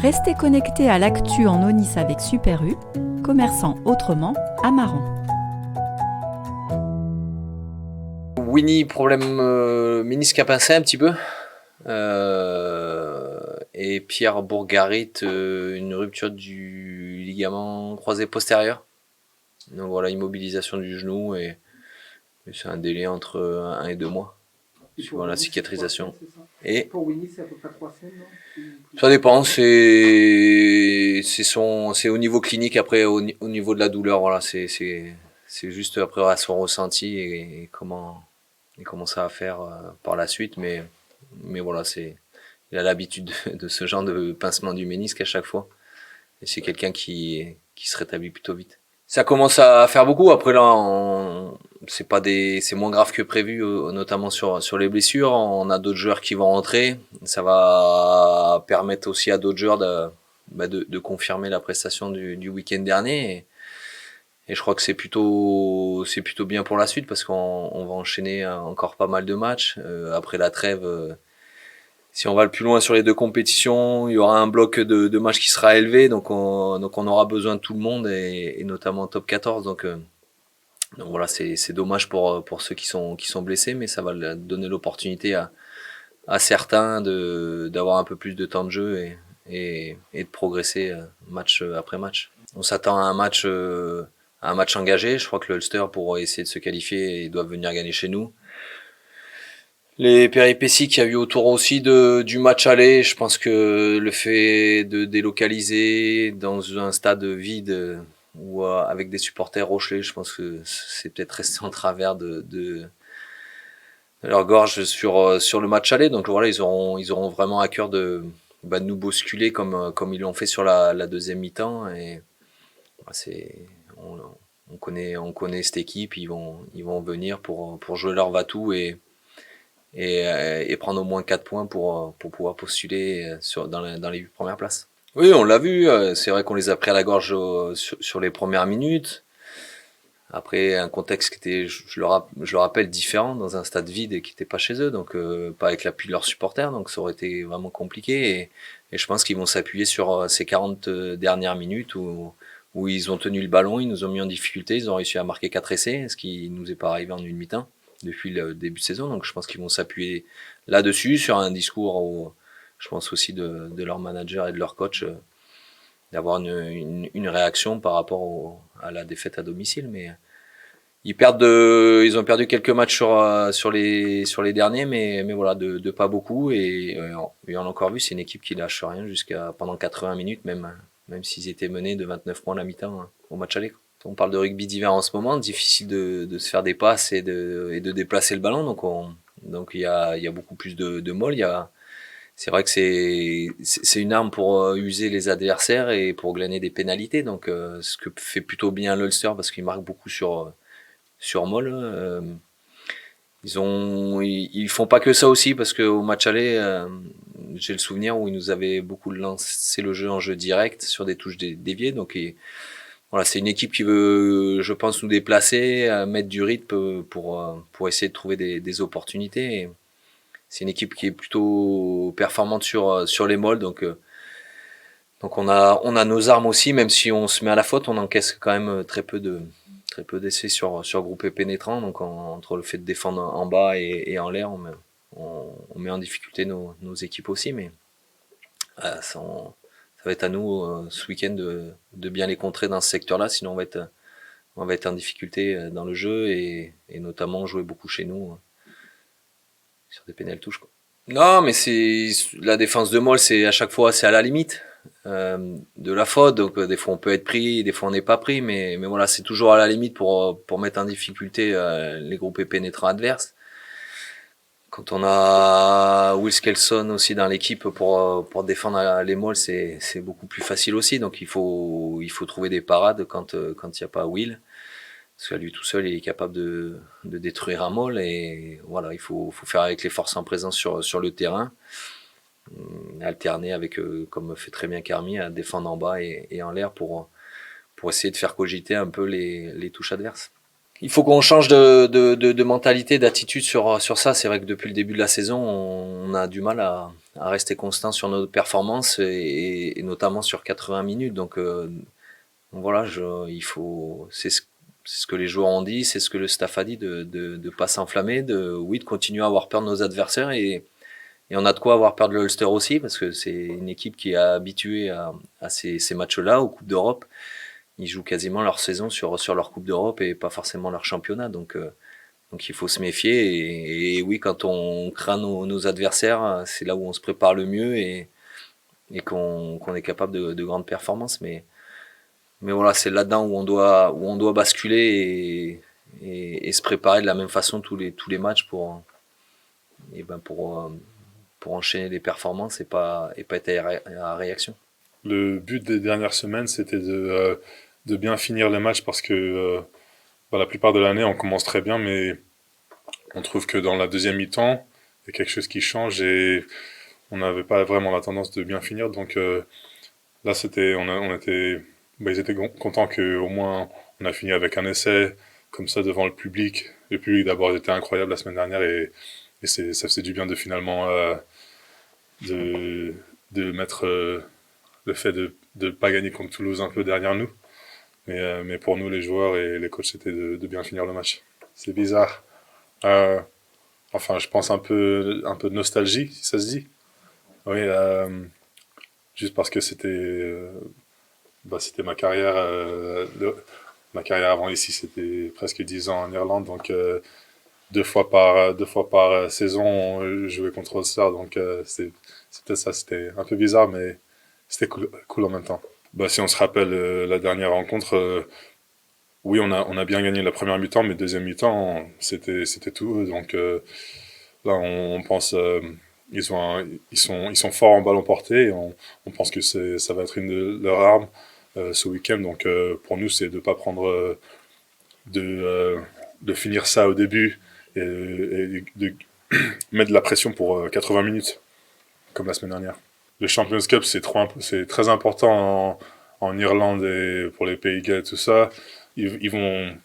Restez connectés à l'actu en Onis avec Super U, commerçant autrement à Maran. Winnie, problème ménisque à pincer un petit peu. Et Pierre Bourgarit, une rupture du ligament croisé postérieur. Donc voilà, immobilisation du genou et c'est un délai entre 1 et 2 mois suivant la cicatrisation. Et pour Winnie, c'est à peu près 3 semaines, non? Ça dépend, c'est au niveau clinique, après au niveau de la douleur, voilà, c'est juste après à son ressenti et comment ça va faire par la suite, mais voilà, il a l'habitude de ce genre de pincement du ménisque à chaque fois, et c'est quelqu'un qui se rétablit plutôt vite. Ça commence à faire beaucoup. Après là, c'est moins grave que prévu, notamment sur les blessures. On a d'autres joueurs qui vont rentrer. Ça va permettre aussi à d'autres joueurs de confirmer la prestation du week-end dernier. Et je crois que c'est plutôt bien pour la suite parce qu'on va enchaîner encore pas mal de matchs. Après la trêve, si on va le plus loin sur les deux compétitions, il y aura un bloc de matchs qui sera élevé, donc on aura besoin de tout le monde et notamment top 14. Donc voilà, c'est dommage pour ceux qui sont blessés, mais ça va donner l'opportunité à certains d'avoir un peu plus de temps de jeu et de progresser match après match. On s'attend à un match engagé. Je crois que le Ulster, pour essayer de se qualifier, ils doivent venir gagner chez nous. Les péripéties qu'il y a eu autour aussi du match aller, je pense que le fait de délocaliser dans un stade vide ou avec des supporters rochelais, je pense que c'est peut-être resté en travers de leur gorge sur le match aller. Donc voilà, ils auront vraiment à cœur de nous bousculer comme ils l'ont fait sur la deuxième mi-temps. Et on connaît cette équipe, ils vont venir pour jouer leur va-tout et prendre au moins 4 points pour pouvoir postuler dans les 8 premières places. Oui, on l'a vu, c'est vrai qu'on les a pris à la gorge sur les premières minutes. Après, un contexte qui était, je le rappelle, différent, dans un stade vide et qui n'était pas chez eux, donc pas avec l'appui de leurs supporters, donc ça aurait été vraiment compliqué. Et je pense qu'ils vont s'appuyer sur ces 40 dernières minutes où ils ont tenu le ballon, ils nous ont mis en difficulté, ils ont réussi à marquer 4 essais, ce qui nous est pas arrivé en une mi-temps depuis le début de saison. Donc je pense qu'ils vont s'appuyer là-dessus, sur un discours, je pense aussi de leur manager et de leur coach, d'avoir une réaction par rapport à la défaite à domicile. Mais ils ont perdu quelques matchs sur les derniers, mais voilà, de pas beaucoup. Et on a encore vu, c'est une équipe qui lâche rien pendant 80 minutes, même s'ils étaient menés de 29 points à la mi-temps au match aller. On parle de rugby d'hiver en ce moment, difficile de se faire des passes et de déplacer le ballon, donc il y a beaucoup plus de molles. C'est vrai que c'est une arme pour user les adversaires et pour glaner des pénalités, donc ce que fait plutôt bien l'Ulster parce qu'il marque beaucoup sur molle. Ils font pas que ça aussi parce qu'au match aller, j'ai le souvenir où ils nous avaient beaucoup lancé le jeu en jeu direct sur des touches déviées, donc voilà, c'est une équipe qui veut, je pense, nous déplacer, mettre du rythme pour essayer de trouver des opportunités. Et c'est une équipe qui est plutôt performante sur les molles, donc on a nos armes aussi, même si on se met à la faute, on encaisse quand même très peu d'essais sur groupé pénétrant. Donc entre le fait de défendre en bas et en l'air, on met en difficulté nos équipes aussi, mais ça va être à nous ce week-end de bien les contrer dans ce secteur-là, sinon on va être en difficulté dans le jeu et notamment jouer beaucoup chez nous sur des pénales touches, quoi. Non, mais c'est la défense de Moll, c'est à chaque fois c'est à la limite de la faute. Donc des fois on peut être pris, des fois on n'est pas pris, mais voilà, c'est toujours à la limite pour mettre en difficulté les groupes pénétrants adverses. Quand on a Will Skelson aussi dans l'équipe pour défendre les Molles, c'est beaucoup plus facile aussi. Donc il faut trouver des parades quand il n'y a pas Will. Parce que lui tout seul, il est capable de détruire un Moll. Et voilà, il faut faire avec les forces en présence sur le terrain. Alterner avec, comme fait très bien Carmi, à défendre en bas et en l'air pour essayer de faire cogiter un peu les touches adverses. Il faut qu'on change de mentalité, d'attitude sur ça. C'est vrai que depuis le début de la saison, on a du mal à rester constant sur nos performances et notamment sur 80 minutes. Donc voilà, c'est ce que les joueurs ont dit, c'est ce que le staff a dit, de pas s'enflammer, de continuer à avoir peur de nos adversaires et on a de quoi avoir peur de l'Ulster aussi parce que c'est une équipe qui est habituée à ces matchs-là, aux Coupes d'Europe. Ils jouent quasiment leur saison sur leur Coupe d'Europe et pas forcément leur championnat. Donc il faut se méfier. Et oui, quand on craint nos adversaires, c'est là où on se prépare le mieux et qu'on est capable de grandes performances. Mais voilà, c'est là-dedans où on doit basculer et se préparer de la même façon tous les matchs pour enchaîner les performances et pas être à réaction. Le but des dernières semaines, c'était de bien finir les matchs parce que la plupart de l'année, on commence très bien, mais on trouve que dans la deuxième mi-temps, il y a quelque chose qui change et on n'avait pas vraiment la tendance de bien finir. Donc là, ils étaient contents qu'au moins on a fini avec un essai comme ça devant le public. Le public d'abord était incroyable la semaine dernière et ça faisait du bien de finalement de mettre le fait de ne pas gagner contre Toulouse un peu derrière nous. Mais pour nous, les joueurs et les coachs, c'était de bien finir le match. C'est bizarre. Enfin, je pense un peu de nostalgie, si ça se dit. Oui, juste parce que c'était ma carrière. Ma carrière avant ici, c'était presque 10 ans en Irlande. Donc, deux fois par saison, je jouais contre Ulster. Donc, c'était ça. C'était un peu bizarre, mais c'était cool en même temps. Si on se rappelle la dernière rencontre, oui, on a bien gagné la première mi-temps, mais deuxième mi-temps, c'était tout. Donc là, on pense ils sont forts en ballon porté. Et on pense que ça va être une de leurs armes ce week-end. Donc pour nous, c'est de pas prendre de finir ça au début et de mettre de la pression pour 80 minutes comme la semaine dernière. Le Champions Cup, c'est très important en Irlande et pour les Pays de Galles, tout ça. Ils vont,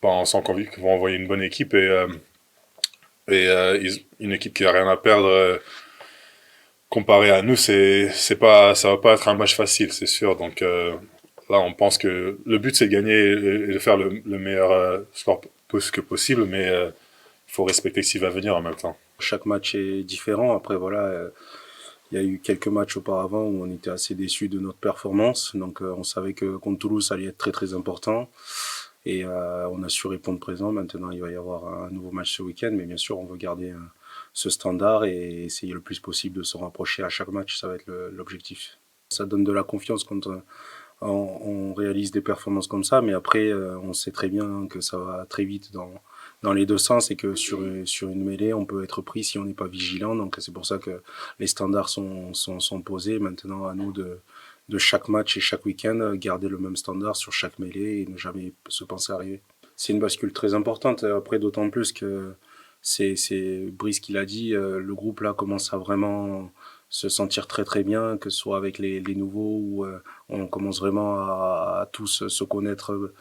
on sent qu'ils vont envoyer une bonne équipe une équipe qui a rien à perdre. Comparé à nous, ça va pas être un match facile, c'est sûr. Donc là, on pense que le but c'est de gagner et de faire le meilleur score possible, mais il faut respecter ce qui va venir en même temps. Chaque match est différent. Après, voilà. Il y a eu quelques matchs auparavant où on était assez déçus de notre performance. Donc on savait que contre Toulouse, ça allait être très très important. Et on a su répondre présent. Maintenant, il va y avoir un nouveau match ce week-end. Mais bien sûr, on veut garder ce standard et essayer le plus possible de se rapprocher à chaque match. Ça va être l'objectif. Ça donne de la confiance quand on réalise des performances comme ça. Mais après, on sait très bien que ça va très vite dans les deux sens et que sur une mêlée, on peut être pris si on n'est pas vigilant. Donc c'est pour ça que les standards sont posés. Maintenant, à nous de chaque match et chaque week-end, garder le même standard sur chaque mêlée et ne jamais se penser arriver. C'est une bascule très importante. Après, d'autant plus que c'est Brice qui l'a dit, le groupe là commence à vraiment se sentir très très bien, que ce soit avec les nouveaux où on commence vraiment à tous se connaître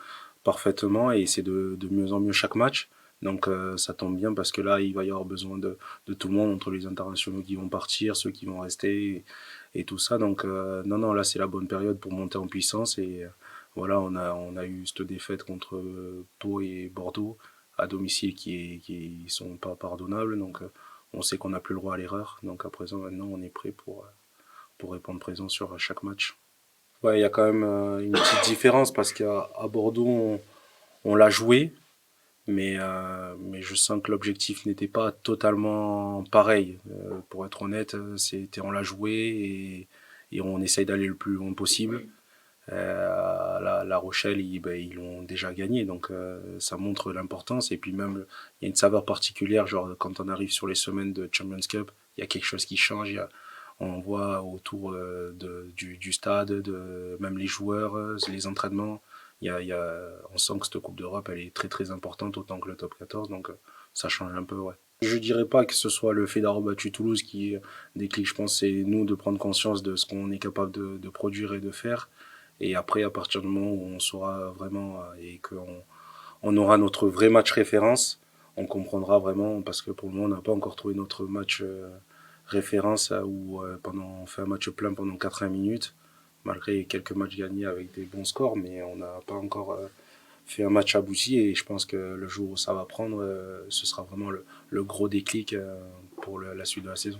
parfaitement et c'est de mieux en mieux chaque match. Donc ça tombe bien parce que là, il va y avoir besoin de tout le monde, entre les internationaux qui vont partir, ceux qui vont rester et tout ça. Donc non, là c'est la bonne période pour monter en puissance. Et voilà, on a eu cette défaite contre Pau et Bordeaux à domicile qui sont pas pardonnables. Donc on sait qu'on n'a plus le droit à l'erreur. Donc à présent, maintenant, on est prêt pour répondre présent sur chaque match. Ouais, il y a quand même une petite différence parce qu'à Bordeaux, on l'a joué. Mais je sens que l'objectif n'était pas totalement pareil. Pour être honnête, on l'a joué et on essaye d'aller le plus loin possible. La Rochelle, ils l'ont déjà gagné, donc ça montre l'importance. Et puis même, il y a une saveur particulière, genre quand on arrive sur les semaines de Champions Cup, il y a quelque chose qui change. On voit autour du stade, même les joueurs, les entraînements. On sent que cette Coupe d'Europe, elle est très très importante, autant que le top 14, donc ça change un peu, ouais. Je dirais pas que ce soit le fait d'avoir battu Toulouse qui déclic, je pense, c'est nous de prendre conscience de ce qu'on est capable de produire et de faire. Et après, à partir du moment où on saura vraiment et qu'on on aura notre vrai match référence, on comprendra vraiment, parce que pour le moment, on n'a pas encore trouvé notre match référence où on fait un match plein pendant 80 minutes, malgré quelques matchs gagnés avec des bons scores, mais on n'a pas encore fait un match abouti, et je pense que le jour où ça va prendre, ce sera vraiment le gros déclic pour la suite de la saison.